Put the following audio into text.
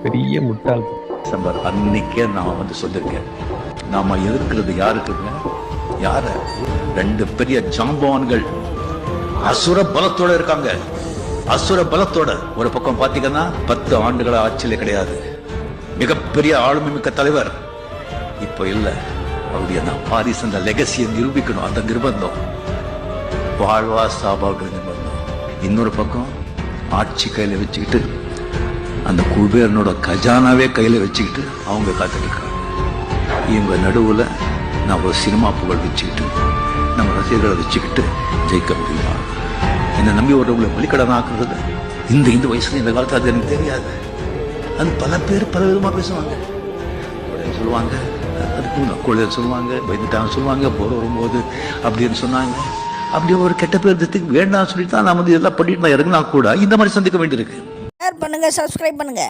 பெரிய முட்டாள். சம்பர் அன்னைக்கே நான் வந்து சொல்லியிருக்கேன், நாம எதிர்க்கிறது யாருக்குங்க? யார? ரெண்டு பெரிய ஜாம்பவான்கள் அசுர பலத்தோட இருக்காங்க. அசுர பலத்தோட ஒரு பக்கம் பாத்தீங்கன்னா 10 ஆண்டுகள ஆட்சியில கிடையாது, மிகப்பெரிய ஆளுமை மிக்க தலைவர். இப்ப இல்ல, அவருடைய பாரிஸ் அந்த லெகசியை நிரூபிக்கணும். அந்த நிர்பந்தம் வாழ்வா சாபாவுடைய நிர்பந்தம். இன்னொரு பக்கம் ஆட்சி கையில வச்சுக்கிட்டு அந்த குபேரனோட கஜானாவே கையில வச்சுக்கிட்டு அவங்க காத்துட்டு இவங்க நடுவுல நான் ஒரு சினிமா புகழ் வச்சுக்கிட்டு நம்ம ரசிகர்களை வச்சுக்கிட்டு ஜெயிக்க முடியுமா? என்னை நம்பி ஒரு வழிக்கடன் ஆக்குறது இந்த வயசுல இந்த காலத்துல அது எனக்கு தெரியாது. அது பல பேர் பல விதமா பேசுவாங்க. சொல்லுவாங்க, அதுக்கு சொல்லுவாங்க, பயந்துட்டாங்க சொல்லுவாங்க, போற வரும்போது அப்படின்னு சொன்னாங்க. அப்படி ஒரு கெட்ட பேர் வேண்டாம் சொல்லிட்டு தான் நான் வந்து இதெல்லாம் பண்ணிட்டு நான் இறங்கினா கூட இந்த மாதிரி சந்திக்க வேண்டியிருக்கு. ஷேர் பண்ணுங்க, சப்ஸ்கிரைப் பண்ணுங்க.